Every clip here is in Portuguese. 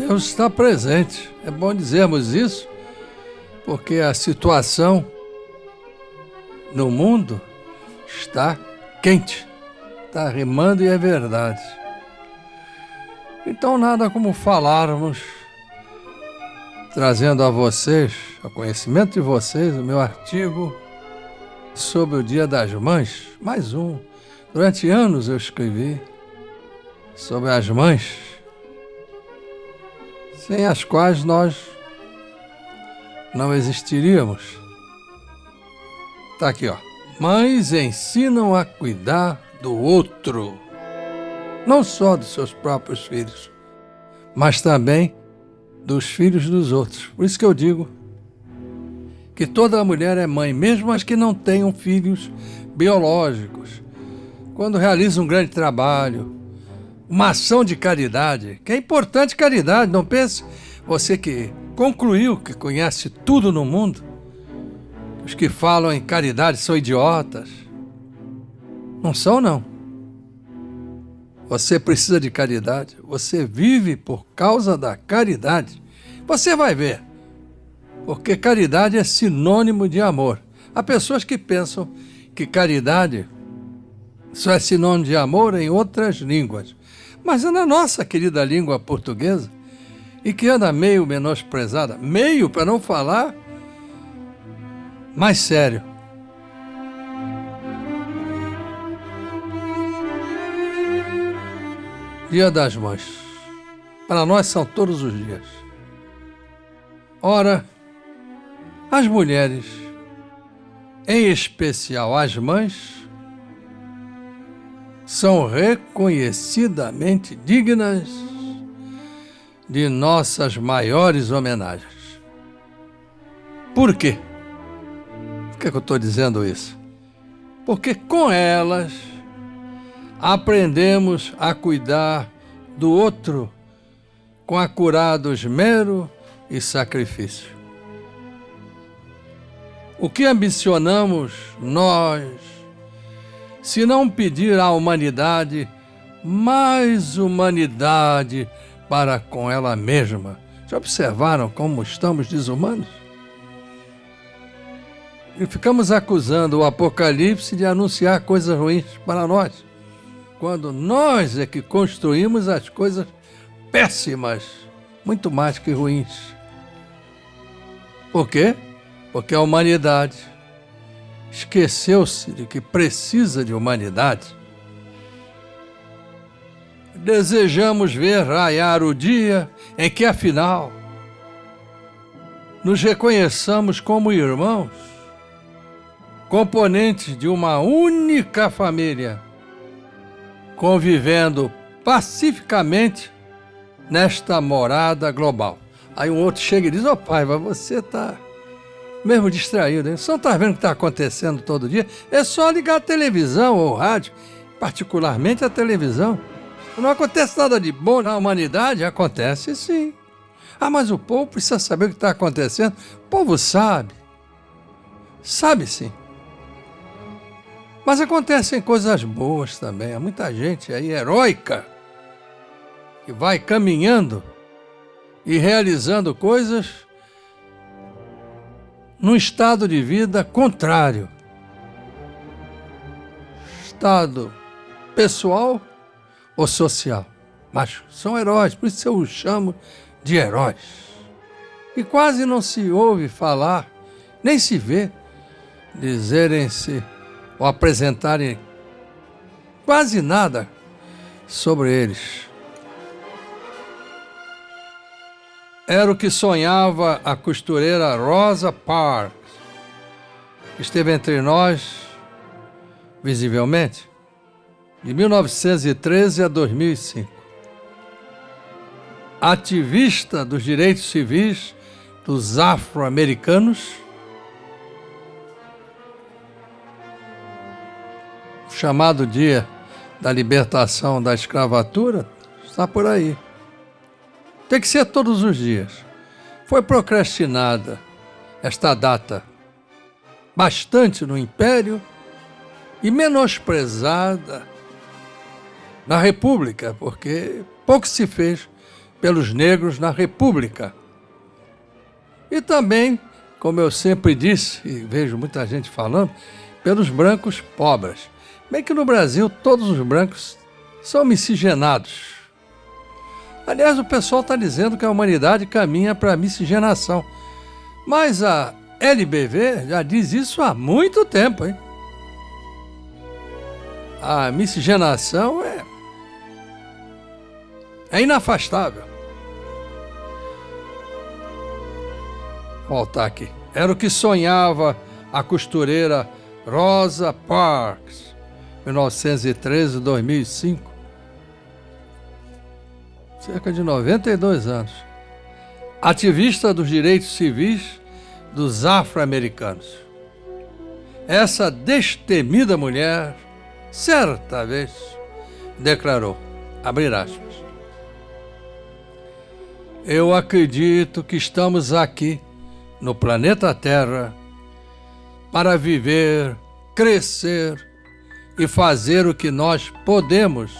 Deus está presente. É bom dizermos isso, porque a situação no mundo está quente, está rimando e é verdade. Então nada como falarmos, trazendo a vocês, ao conhecimento de vocês, o meu artigo sobre o Dia das Mães, mais um. Durante anos eu escrevi sobre as mães, sem as quais nós não existiríamos. Tá aqui, ó. Mães ensinam a cuidar do outro, não só dos seus próprios filhos, mas também dos filhos dos outros. Por isso que eu digo que toda mulher é mãe, mesmo as que não tenham filhos biológicos. Quando realiza um grande trabalho, uma ação de caridade, que é importante caridade, não pense você que concluiu que conhece tudo no mundo. Os que falam em caridade são idiotas. Não são, não. Você precisa de caridade, você vive por causa da caridade. Você vai ver, porque caridade é sinônimo de amor. Há pessoas que pensam que caridade só é sinônimo de amor em outras línguas, mas é na nossa querida língua portuguesa, e que anda meio menosprezada, meio para não falar mais sério. Dia das Mães. Para nós são todos os dias. Ora, as mulheres, em especial as mães, são reconhecidamente dignas de nossas maiores homenagens. Por quê? Por que eu estou dizendo isso? Porque com elas aprendemos a cuidar do outro com acurado esmero e sacrifício. O que ambicionamos nós, se não pedir à humanidade mais humanidade para com ela mesma? Já observaram como estamos desumanos? E ficamos acusando o Apocalipse de anunciar coisas ruins para nós, quando nós é que construímos as coisas péssimas, muito mais que ruins. Por quê? Porque a humanidade esqueceu-se de que precisa de humanidade. Desejamos ver raiar o dia em que, afinal, nos reconheçamos como irmãos, componentes de uma única família, convivendo pacificamente nesta morada global. Aí um outro chega e diz: ô pai, mas você está mesmo distraído, hein? Você não está vendo o que está acontecendo todo dia? É só ligar a televisão ou o rádio, particularmente a televisão. Não acontece nada de bom na humanidade? Acontece sim. Ah, mas o povo precisa saber o que está acontecendo. O povo sabe. Sabe sim. Mas acontecem coisas boas também. Há muita gente aí heróica que vai caminhando e realizando coisas num estado de vida contrário. Estado pessoal ou social. Mas são heróis, por isso eu os chamo de heróis. E quase não se ouve falar, nem se vê dizerem-se ou apresentarem quase nada sobre eles. Era o que sonhava a costureira Rosa Parks. Esteve entre nós, visivelmente, de 1913 a 2005. Ativista dos direitos civis dos afro-americanos, o chamado Dia da Libertação da Escravatura está por aí. Tem que ser todos os dias. Foi procrastinada esta data bastante no Império e menosprezada na República, porque pouco se fez pelos negros na República. E também, como eu sempre disse, e vejo muita gente falando, pelos brancos pobres. Bem que no Brasil todos os brancos são miscigenados. Aliás, o pessoal está dizendo que a humanidade caminha para a miscigenação. Mas a LBV já diz isso há muito tempo, hein? A miscigenação é inafastável. Voltar aqui. Era o que sonhava a costureira Rosa Parks, 1913-2005. Cerca de 92 anos. Ativista dos direitos civis dos afro-americanos. Essa destemida mulher, certa vez, declarou, abre aspas, eu acredito que estamos aqui, no planeta Terra, para viver, crescer e fazer o que nós podemos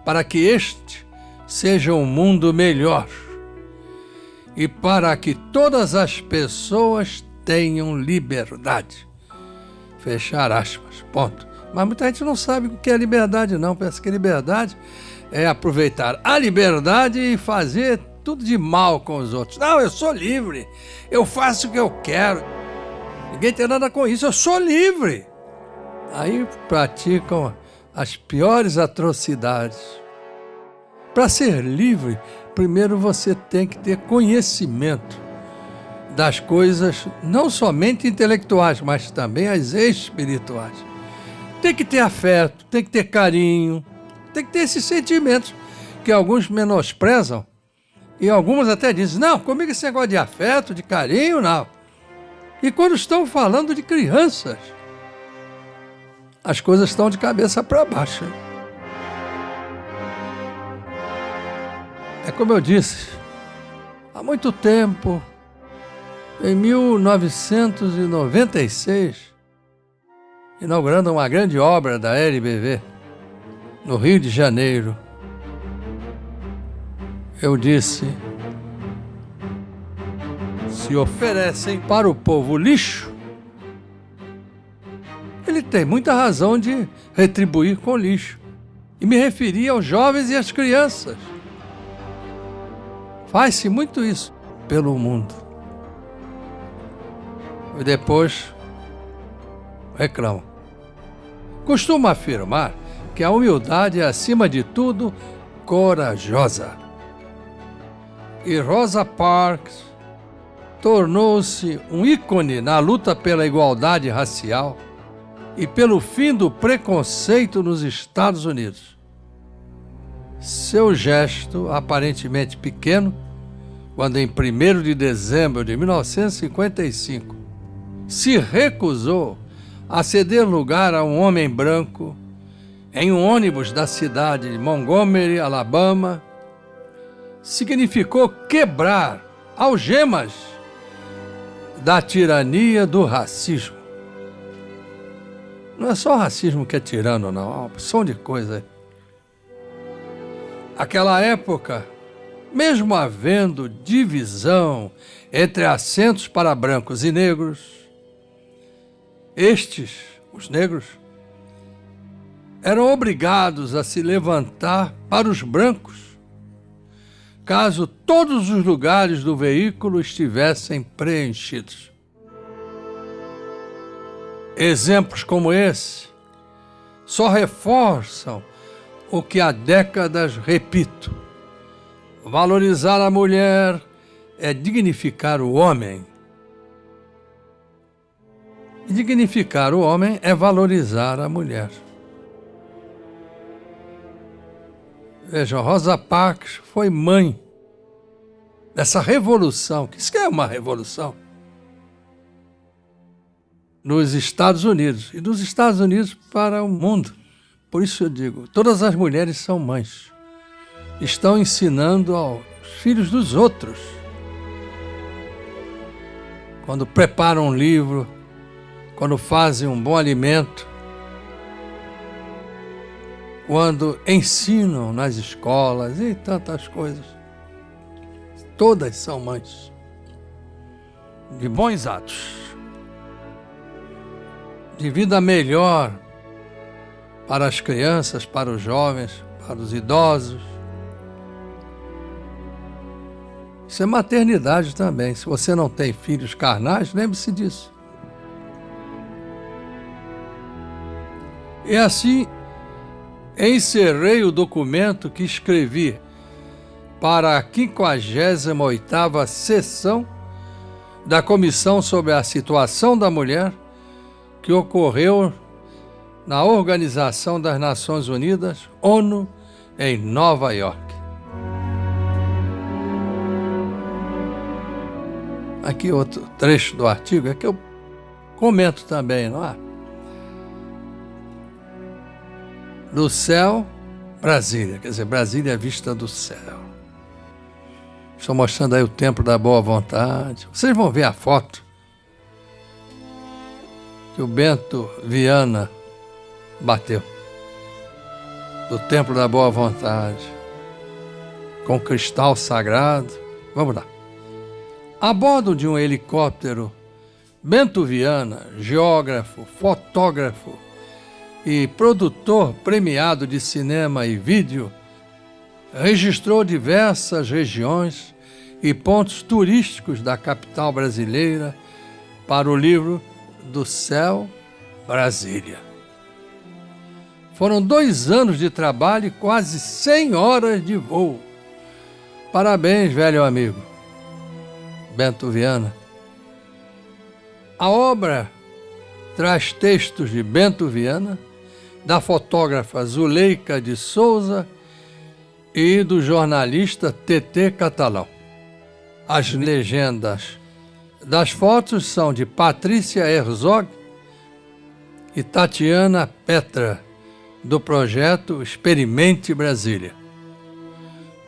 para que este seja um mundo melhor e para que todas as pessoas tenham liberdade. Fechar aspas, ponto. Mas muita gente não sabe o que é liberdade, não. Pensa que liberdade é aproveitar a liberdade e fazer tudo de mal com os outros. Não, eu sou livre, eu faço o que eu quero. Ninguém tem nada com isso, eu sou livre. Aí praticam as piores atrocidades. Para ser livre, primeiro você tem que ter conhecimento das coisas, não somente intelectuais, mas também as espirituais. Tem que ter afeto, tem que ter carinho, tem que ter esses sentimentos que alguns menosprezam e alguns até dizem, não, comigo esse negócio de afeto, de carinho, não. E quando estão falando de crianças, as coisas estão de cabeça para baixo. É como eu disse, há muito tempo, em 1996, inaugurando uma grande obra da LBV, no Rio de Janeiro, eu disse, se oferecem para o povo lixo, ele tem muita razão de retribuir com lixo. E me referi aos jovens e às crianças. Faz-se muito isso pelo mundo. E depois reclamam. Costumo afirmar que a humildade é, acima de tudo, corajosa. E Rosa Parks tornou-se um ícone na luta pela igualdade racial e pelo fim do preconceito nos Estados Unidos. Seu gesto, aparentemente pequeno, quando em 1º de dezembro de 1955 se recusou a ceder lugar a um homem branco em um ônibus da cidade de Montgomery, Alabama, significou quebrar algemas da tirania do racismo. Não é só o racismo que é tirano, não, é uma opção de coisa. Aquela época, mesmo havendo divisão entre assentos para brancos e negros, estes, os negros, eram obrigados a se levantar para os brancos, caso todos os lugares do veículo estivessem preenchidos. Exemplos como esse só reforçam o que há décadas repito. Valorizar a mulher é dignificar o homem. E dignificar o homem é valorizar a mulher. Vejam, Rosa Parks foi mãe dessa revolução. Isso que é uma revolução? Nos Estados Unidos. E dos Estados Unidos para o mundo. Por isso eu digo, todas as mulheres são mães. Estão ensinando aos filhos dos outros. Quando preparam um livro, quando fazem um bom alimento, quando ensinam nas escolas e tantas coisas. todas são mães de bons atos, de vida melhor para as crianças, para os jovens, para os idosos. Isso é maternidade também. Se você não tem filhos carnais, lembre-se disso. E assim, encerrei o documento que escrevi para a 58ª sessão da Comissão sobre a Situação da Mulher, que ocorreu na Organização das Nações Unidas, ONU, em Nova York. Aqui outro trecho do artigo, é que eu comento também, não é? Do céu, Brasília, quer dizer, Brasília é vista do céu. Estou mostrando aí o Templo da Boa Vontade. Vocês vão ver a foto que o Bento Viana bateu do Templo da Boa Vontade, com cristal sagrado. Vamos lá. A bordo de um helicóptero, Bento Viana, geógrafo, fotógrafo e produtor premiado de cinema e vídeo, registrou diversas regiões e pontos turísticos da capital brasileira para o livro Do Céu, Brasília. Foram 2 anos de trabalho e quase 100 horas de voo. Parabéns, velho amigo Bento Viana. A obra traz textos de Bento Viana, da fotógrafa Zuleika de Souza e do jornalista TT Catalão. As legendas das fotos são de Patrícia Herzog e Tatiana Petra, do projeto Experimente Brasília.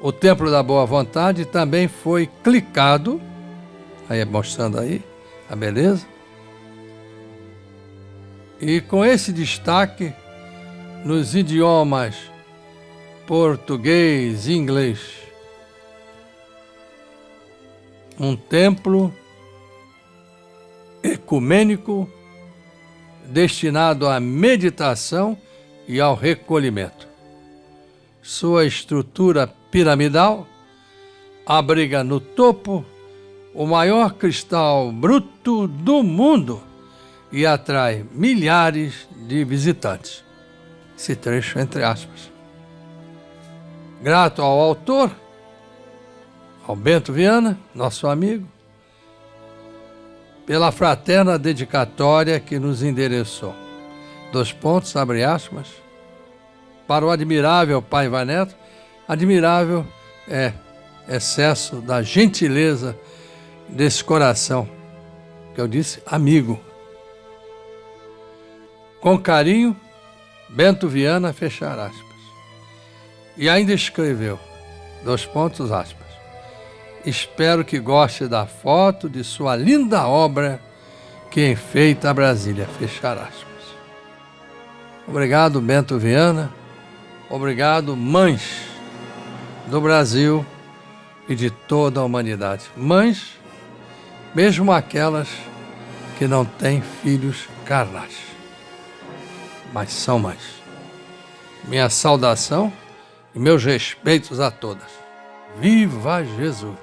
O Templo da Boa Vontade também foi clicado, aí mostrando aí a beleza, e com esse destaque nos idiomas português e inglês. Um templo ecumênico destinado à meditação e ao recolhimento. Sua estrutura piramidal abriga no topo o maior cristal bruto do mundo e atrai milhares de visitantes. Esse trecho entre aspas. Grato ao autor, ao Bento Viana, nosso amigo, pela fraterna dedicatória que nos endereçou. 2 pontos, abre aspas, para o admirável Paiva Neto. Admirável é excesso da gentileza desse coração, que eu disse amigo. Com carinho, Bento Viana, fechar aspas. E ainda escreveu, 2 pontos, aspas, espero que goste da foto de sua linda obra que enfeita a Brasília, fechar aspas. Obrigado, Bento Viana. Obrigado, mães do Brasil e de toda a humanidade. Mães, mesmo aquelas que não têm filhos carnais, mas são mães. Minha saudação e meus respeitos a todas. Viva Jesus!